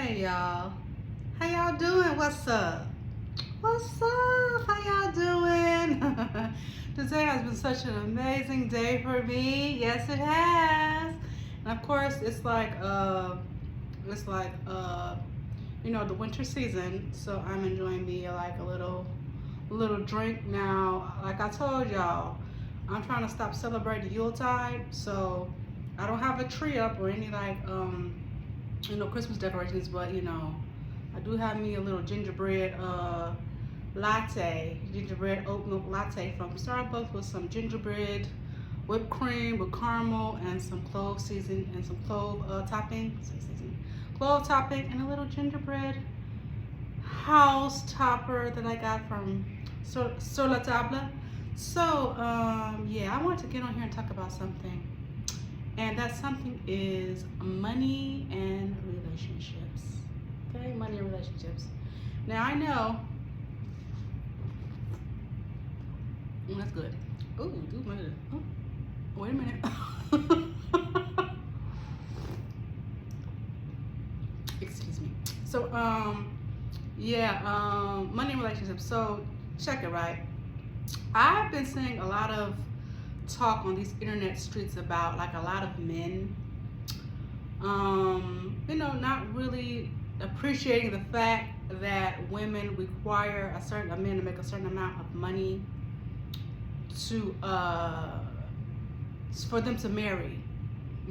Hey y'all. How y'all doing? What's up? What's up? How y'all doing? Today has been such an amazing day for me. Yes, it has. And of course, it's like the winter season, so I'm enjoying me like a little drink now. Like I told y'all, I'm trying to stop celebrating Yuletide, so I don't have a tree up or any Christmas decorations, but I do have me a little gingerbread oat milk latte from Starbucks with some gingerbread, whipped cream with caramel, and some clove season and some clove topping, and a little gingerbread house topper that I got from Sur La Table. So, yeah, I want to get on here and talk about something. And that something is money and relationships. Okay, money and relationships. Now I know. That's good. Ooh, oh, wait a minute. Excuse me. So, money and relationships. So, check it right. I've been seeing a lot of talk on these internet streets about like a lot of men, not really appreciating the fact that women require a man to make a certain amount of money to for them to marry.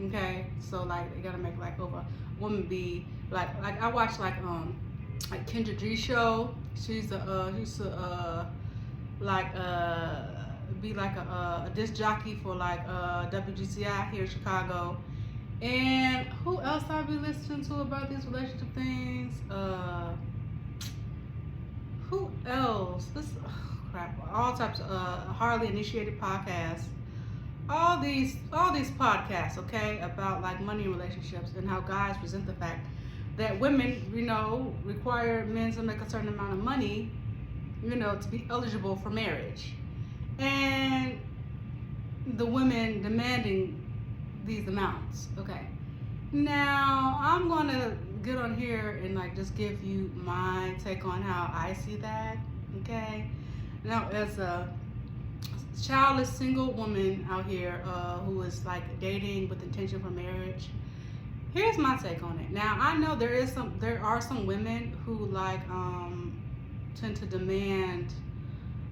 Okay, so like they gotta make like over a woman be like I watch like Kendra G show. She's used to like be like a disc jockey for like WGCI here in Chicago. And who else I'll be listening to about these relationship things? Who else? Crap. All types of hardly initiated podcasts. All these podcasts, okay, about like money and relationships and how guys resent the fact that women, require men to make a certain amount of money, to be eligible for marriage. And the women demanding these amounts. Okay. Now I'm gonna get on here and like just give you my take on how I see that. Okay. Now as a childless single woman out here who is like dating with intention for marriage, here's my take on it. Now I know there are some women who like tend to demand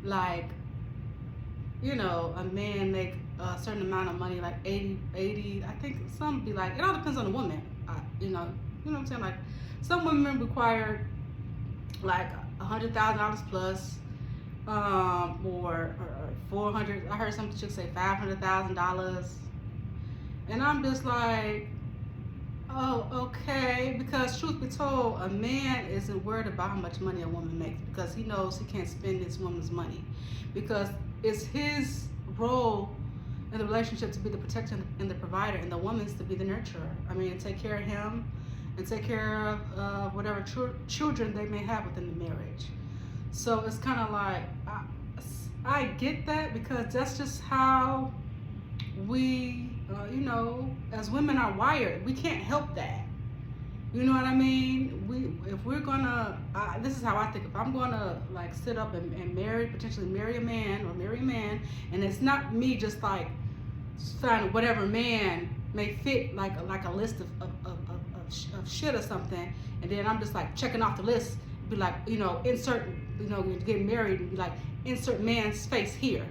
like a man make a certain amount of money, like 80. I think some be like, it all depends on the woman. You know what I'm saying? Like some women require like $100,000 plus, or 400. I heard some chick say $500,000, and I'm just like, oh, okay. Because truth be told, a man isn't worried about how much money a woman makes because he knows he can't spend his woman's money, because it's his role in the relationship to be the protector and the provider, and the woman's to be the nurturer. I mean, take care of him and take care of whatever children they may have within the marriage. So it's kind of like, I get that, because that's just how we, as women are wired. We can't help that. You know what I mean? If we're gonna, this is how I think. If I'm gonna like sit up and potentially marry a man, and it's not me just like find whatever man may fit like a list of shit or something, and then I'm just like checking off the list, be like, insert, getting married and be like, insert man's face here.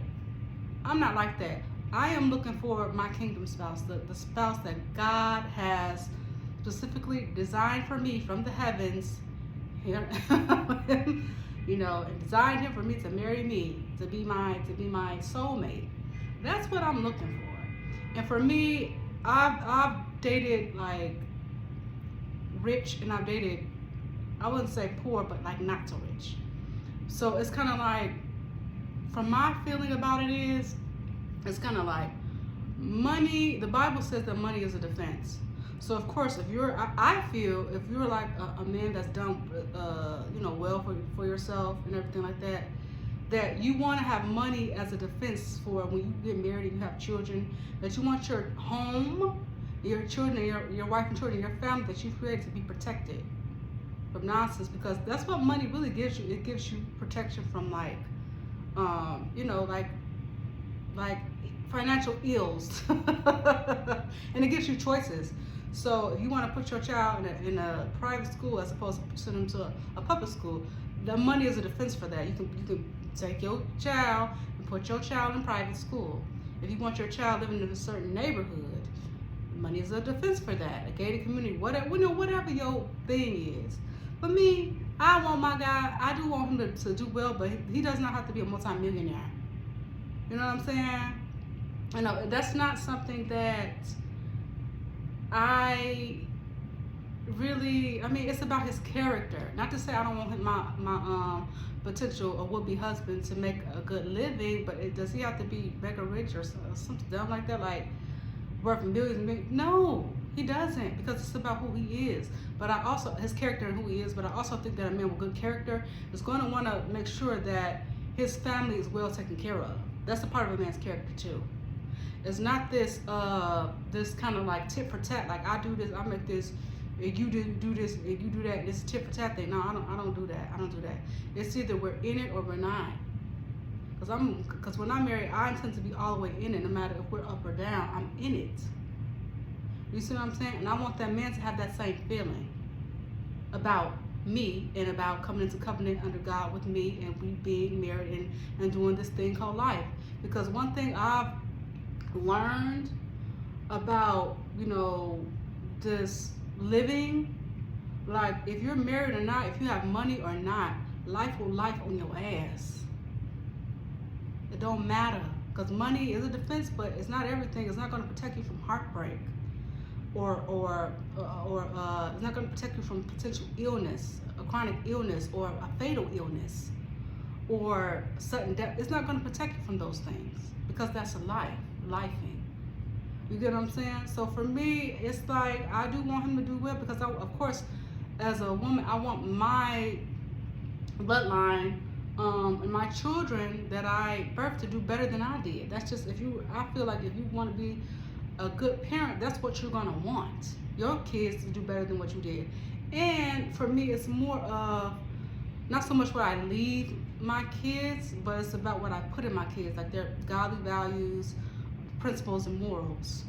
I'm not like that. I am looking for my kingdom spouse, the spouse that God has specifically designed for me from the heavens, and designed him for me to marry me, to be my soulmate. That's what I'm looking for. And for me, I've dated like rich, and I've dated, I wouldn't say poor, but like not so rich. So it's kind of like, from my feeling about it is, it's kind of like money. The Bible says that money is a defense. So of course, I feel if you're like a man that's done, well for yourself and everything like that, that you want to have money as a defense for when you get married and you have children, that you want your home, your children, your wife and children, your family that you created to be protected. nonsense, because that's what money really gives you. It gives you protection from like, you know, like financial ills, and it gives you choices. So if you want to put your child in a private school as opposed to send them to a public school, the money is a defense for that. You can take your child and put your child in private school. If you want your child living in a certain neighborhood, money is a defense for that. A gated community, whatever, you know, whatever your thing is. For me, I want my guy. I do want him to do well, but he does not have to be a multimillionaire. You know what I'm saying? You know, that's not something that I really, I mean, it's about his character. Not to say I don't want my potential or would-be husband to make a good living, but does he have to be mega rich or something dumb like that, like worth millions and millions? No, he doesn't, because it's about who he is. But I also, his character and who he is, but I also think that a man with good character is going to want to make sure that his family is well taken care of. That's a part of a man's character too. It's not this this kind of like tit for tat, like I do this, I make this, and you do this, and you do that. This tit for tat thing. No, I don't do that. I don't do that. It's either we're in it or we're not. Because when I'm married, I intend to be all the way in it, no matter if we're up or down. I'm in it. You see what I'm saying? And I want that man to have that same feeling about me and about coming into covenant under God with me and we being married and doing this thing called life. Because one thing I've learned about, you know, this living, like if you're married or not, if you have money or not, life will life on your ass. It don't matter, because money is a defense, but it's not everything. It's not going to protect you from heartbreak, or it's not going to protect you from potential illness, a chronic illness, or a fatal illness, or sudden death. It's not going to protect you from those things, because that's a lifing. You get what I'm saying? So for me, it's like I do want him to do well, because of course, as a woman, I want my bloodline and my children that I birthed to do better than I did. That's just, I feel like if you want to be a good parent, that's what you're gonna want. Your kids to do better than what you did. And for me, it's more of not so much what I leave my kids, but it's about what I put in my kids, like their godly values, principles, and morals.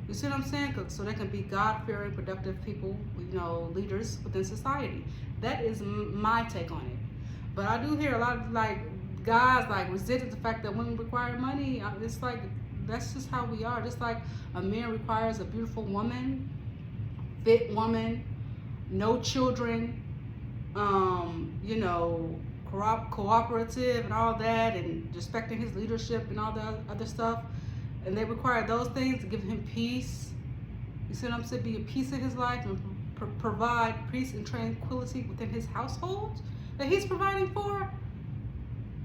You see what I'm saying? So they can be God-fearing, productive people, you know, leaders within society. That is my take on it. But I do hear a lot of like guys like resented the fact that women require money. It's like, that's just how we are. Just like a man requires a beautiful woman, fit woman, no children, you know, cooperative and all that, and respecting his leadership and all that other stuff. And they require those things to give him peace. You see what I'm saying? Be a peace in his life and provide peace and tranquility within his household that he's providing for.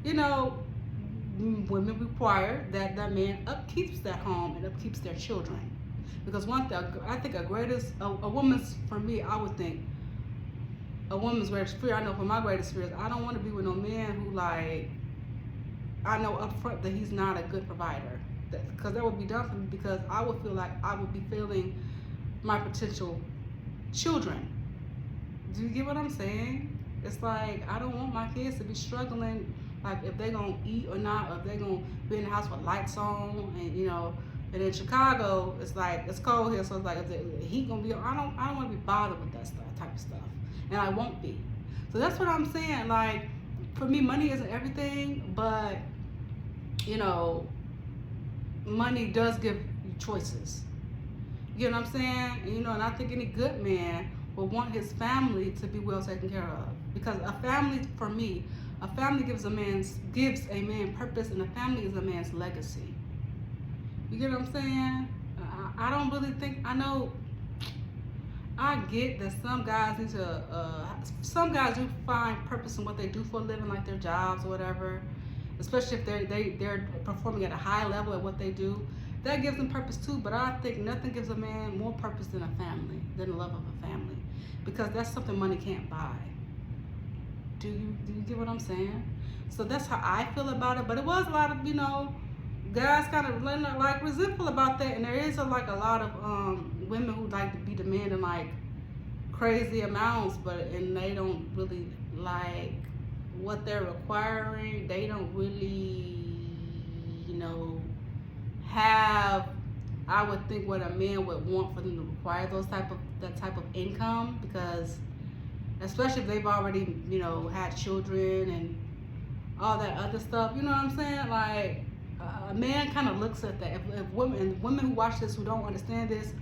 You know, women require that that man upkeeps that home and upkeeps their children. Because one thing, I think a woman's, for me, I would think, a woman's greatest fear, I know for my greatest fear is I don't want to be with no man who, like, I know up front that he's not a good provider. Because that would be done for me, because I would feel like I would be failing my potential children. Do you get what I'm saying? It's like, I don't want my kids to be struggling, like if they're gonna eat or not, or if they're gonna be in the house with lights on, and you know, and in Chicago, it's like, it's cold here, so it's like, if the heat gonna be on, I don't wanna be bothered with that stuff, type of stuff, and I won't be. So that's what I'm saying, like, for me, money isn't everything, but, you know, money does give you choices. You know what I'm saying? And, you know, and I think any good man will want his family to be well taken care of. Because a family, for me, a family gives a man purpose, and a family is a man's legacy. You get what I'm saying? I don't really think, I get that some guys need to, some guys do find purpose in what they do for a living, like their jobs or whatever, especially if they're performing at a high level at what they do. That gives them purpose too, but I think nothing gives a man more purpose than a family, than the love of a family, because that's something money can't buy. Do you get what I'm saying? So that's how I feel about it. But it was a lot of, you know, guys kind of like resentful about that, and there is a lot of women who like to be demanding like crazy amounts, and they don't really like what they're requiring. They don't really, you know, have, I would think, what a man would want for them to require that type of income, because especially if they've already, you know, had children and all that other stuff. You know what I'm saying? Like, a man kind of looks at that. If women who watch this who don't understand this,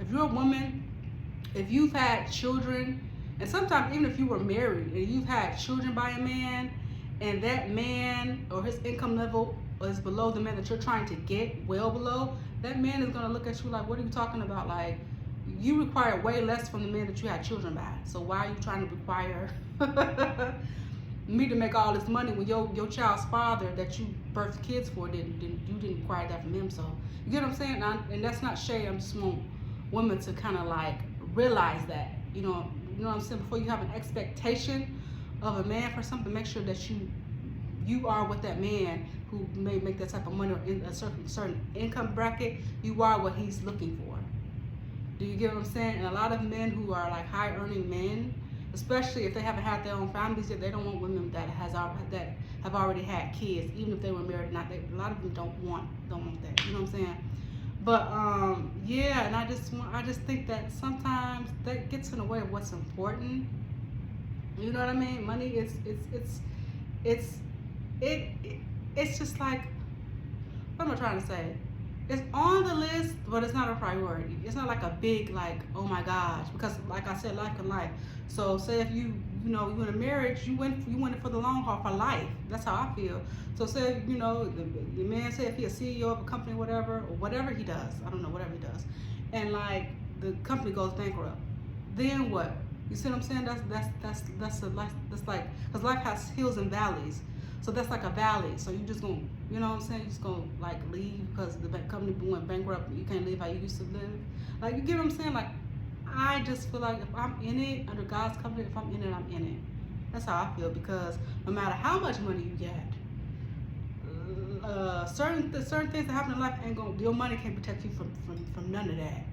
if you're a woman, if you've had children, and sometimes even if you were married and you've had children by a man, and that man or his income level is below the man that you're trying to get, well below, that man is going to look at you like, what are you talking about? Like, you require way less from the man that you had children by. So why are you trying to require me to make all this money when your child's father that you birthed kids for you didn't require that from him? So you get what I'm saying? And that's not shade. I just want women to kind of like realize that, you know what I'm saying? Before you have an expectation of a man for something, make sure that you are with that man who may make that type of money, or in a certain income bracket. You are what he's looking for. Do you get what I'm saying? And a lot of men who are like high earning men, especially if they haven't had their own families yet, they don't want women that have already had kids, even if they were married or not. A lot of them don't want that. You know what I'm saying? But yeah, and I just think that sometimes that gets in the way of what's important. You know what I mean? Money is it's just like, what am I trying to say? It's on the list, but it's not a priority. It's not like a big, like, oh my gosh, because like I said, life and life. So say if you in a marriage, you went it for the long haul, for life. That's how I feel. So say, you know, the man said if he's a CEO of a company, or whatever he does, I don't know, whatever he does, and like the company goes bankrupt, then what? You see what I'm saying? That's like, because life has hills and valleys. So that's like a valley. So you just gonna, you know what I'm saying? You just gonna like leave because the company went bankrupt. You can't live how you used to live. Like, you get what I'm saying? Like, I just feel like if I'm in it under God's covenant, if I'm in it, I'm in it. That's how I feel, because no matter how much money you get, certain things that happen in life ain't gonna. Your money can't protect you from none of that.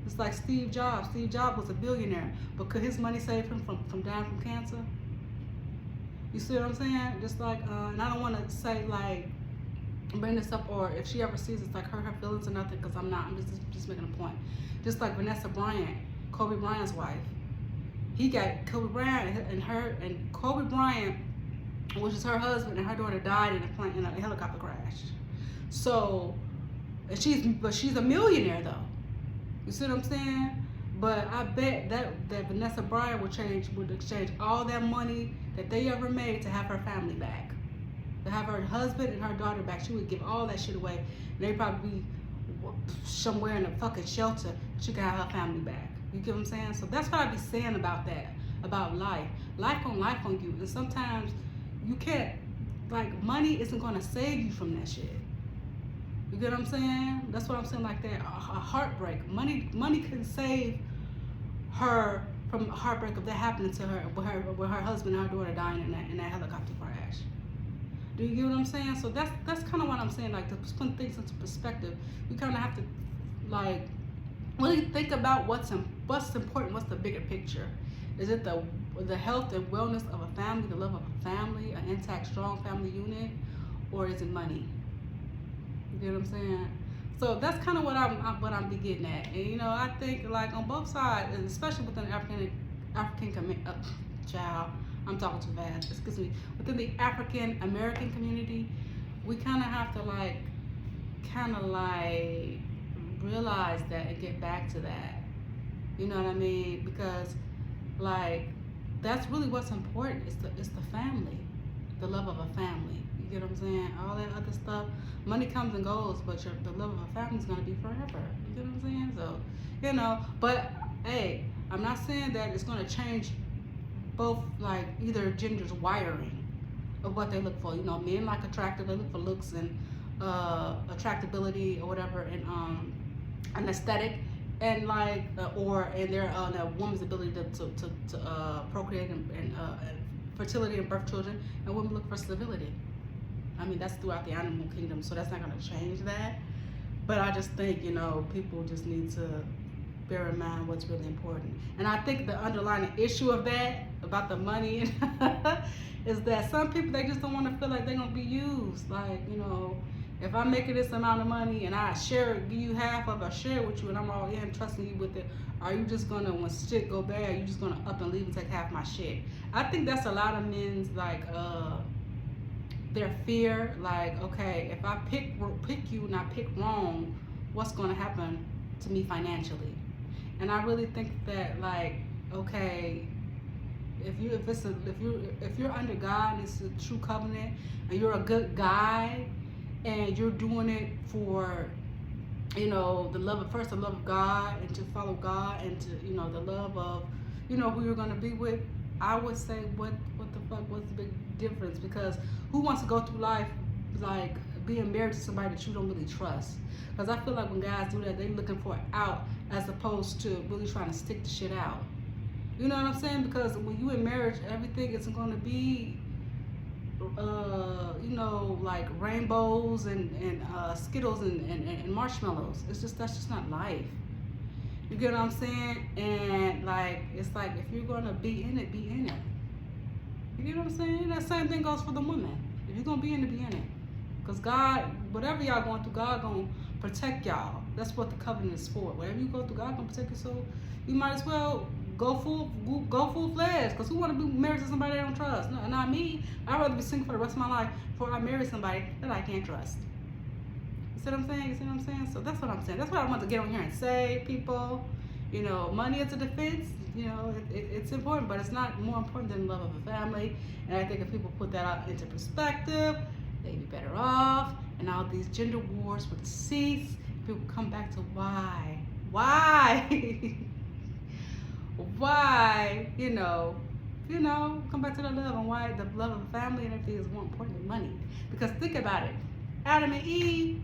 It's like Steve Jobs. Steve Jobs was a billionaire, but could his money save him from dying from cancer? You see what I'm saying? Just like, and I don't want to say like, bring this up, or if she ever sees it's like hurt her feelings or nothing, because I'm not. I'm just making a point. Just like Vanessa Bryant, Kobe Bryant's wife. He got Kobe Bryant and Kobe Bryant, which is her husband, and her daughter died in a helicopter crash. So, and she's a millionaire though. You see what I'm saying? But I bet that Vanessa Bryant would exchange all that money that they ever made to have her family back, to have her husband and her daughter back. She would give all that shit away, and they'd probably be somewhere in a fucking shelter. She could have her family back. You get what I'm saying? So that's what I be saying about that, about life on you. And sometimes you can't, like, money isn't gonna save you from that shit. You get what I'm saying? That's what I'm saying, like that, a heartbreak. Money can save her from a heartbreak of that happening to her, with her husband and her daughter dying in that helicopter crash. Do you get what I'm saying? So that's kind of what I'm saying, like, to put things into perspective. You kind of have to, like, really think about what's important, what's the bigger picture. Is it the health and wellness of a family, the love of a family, an intact, strong family unit, or is it money? You get what I'm saying? So that's kind of what I'm be getting at. And you know, I think like on both sides, and especially within the African child, I'm talking too fast. Excuse me. Within the African American community, we kind of have to realize that and get back to that. You know what I mean? Because like that's really what's important. It's the family, the love of a family. You get what I'm saying? All that other stuff, money comes and goes, but the love of a family is gonna be forever. You get what I'm saying? So, you know, but hey, I'm not saying that it's gonna change both, like, either gender's wiring of what they look for. You know, men like attractive, they look for looks and attractability or whatever, and an aesthetic, and like and their a woman's ability to procreate and fertility and birth children, and women look for stability. I mean, that's throughout the animal kingdom, so that's not going to change that. But I just think, you know, people just need to bear in mind what's really important. And I think the underlying issue of that, about the money, is that some people, they just don't want to feel like they're going to be used. Like, you know, if I'm making this amount of money and I share it, give you half of it, I share it with you, and I'm all in trusting you with it, are you just going to, when shit go bad, are you just going to up and leave and take half my shit? I think that's a lot of men's, like, their fear, like, okay, if I pick you and I pick wrong, what's going to happen to me financially? And I really think that, like, okay, if you're under God and it's a true covenant and you're a good guy and you're doing it for, you know, the love of God and to follow God and to, you know, the love of, you know, who you're going to be with, I would say what the fuck, what's the big difference? Because who wants to go through life like being married to somebody that you don't really trust? Because I feel like when guys do that, they're looking for an out as opposed to really trying to stick the shit out. You know what I'm saying? Because when you in marriage, everything isn't going to be, you know, like rainbows and Skittles and marshmallows. It's just, that's just not life. You get what I'm saying? And like, it's like, if you're going to be in it, be in it. You get what I'm saying? That same thing goes for the women. If you're going to be in it, be in it. Because God, whatever y'all going through, God going to protect y'all. That's what the covenant is for. Whatever you go through, God going to protect you. So you might as well go full fledged. Because who want to be married to somebody they don't trust? No, not me. I'd rather be single for the rest of my life before I marry somebody that I can't trust. You see what I'm saying? You see what I'm saying? So that's what I'm saying. That's what I want to get on here and say, people. You know, money is a defense. You know, it's important, but it's not more important than the love of a family. And I think if people put that out into perspective, they'd be better off. And all these gender wars would cease. People come back to why? Why? Why? You know, come back to the love and why the love of the family and everything is more important than money. Because think about it. Adam and Eve,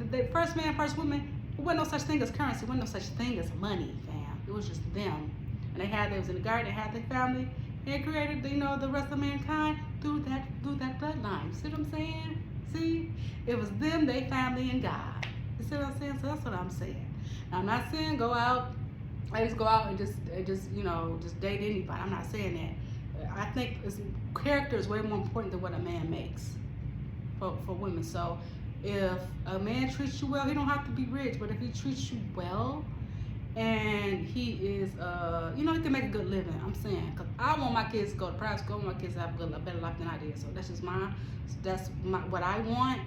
the first man, first woman, there wasn't no such thing as currency. There wasn't no such thing as money, fam. It was just them. And they was in the garden, they had their family, and they created, you know, the rest of mankind through that bloodline. See what I'm saying? See? It was them, they family, and God. You see what I'm saying? So that's what I'm saying. Now, I'm not saying go out, ladies go out and just you know, just date anybody. I'm not saying that. I think character is way more important than what a man makes for women. So if a man treats you well, he don't have to be rich, but if he treats you well and he is, you know, he can make a good living. I'm saying, because I want my kids to go to private school, I want my kids to have a better life than I did. So that's just what I want.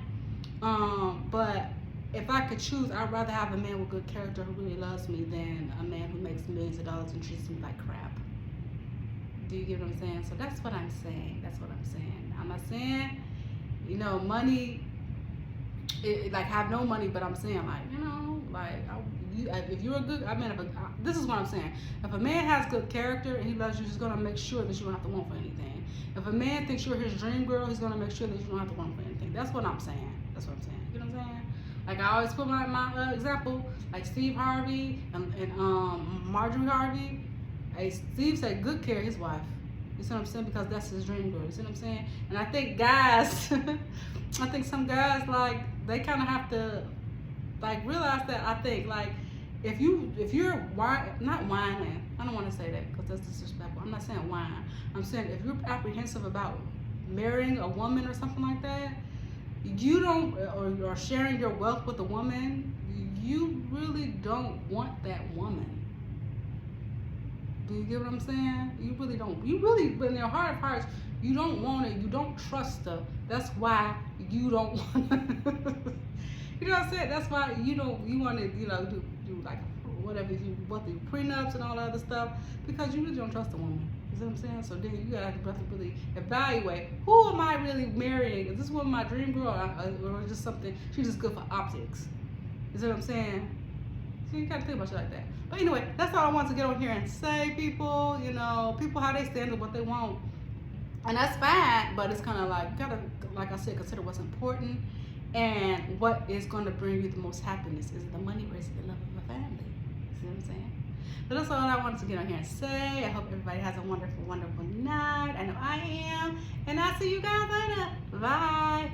But if I could choose, I'd rather have a man with good character who really loves me than a man who makes millions of dollars and treats me like crap. Do you get what I'm saying? So that's what I'm saying. That's what I'm saying. I'm not saying, you know, money, like have no money, but I'm saying, like, you know, like, if you're a good, I mean, this is what I'm saying. If a man has good character and he loves you, he's gonna make sure that you don't have to want for anything. If a man thinks you're his dream girl, he's gonna make sure that you don't have to want for anything. That's what I'm saying. That's what I'm saying. You know what I'm saying? Like I always put my example, like Steve Harvey and Marjorie Harvey. Hey, Steve said good care of his wife. You see what I'm saying? Because that's his dream girl. You see what I'm saying? And I think guys, I think some guys, like, they kind of have to, like, realize that. I think, like, if you're not whining, I don't want to say that because that's disrespectful. I'm not saying whine. I'm saying if you're apprehensive about marrying a woman or something like that, you don't, or sharing your wealth with a woman, you really don't want that woman. Do you get what I'm saying? You really don't. You really, in your heart of hearts, you don't want it. You don't trust her. That's why you don't want her. You know what I'm saying? That's why you don't. You want to, you know, do like whatever you want, the prenups and all that other stuff, because you really don't trust the woman. You see what I'm saying? So then you gotta have to really evaluate, who am I really marrying? Is this woman my dream girl, or just something she's just good for optics? You see what I'm saying? So you gotta think about shit like that. But anyway, that's all I want to get on here and say, people. You know, people how they stand with what they want, and that's fine. But it's kind of like, gotta, like I said, consider what's important and what is going to bring you the most happiness. Is it the money or is it the love of a family? You see what I'm saying? So that's all I wanted to get on here and say. I hope everybody has a wonderful, wonderful night. I know I am, and I'll see you guys later. Bye.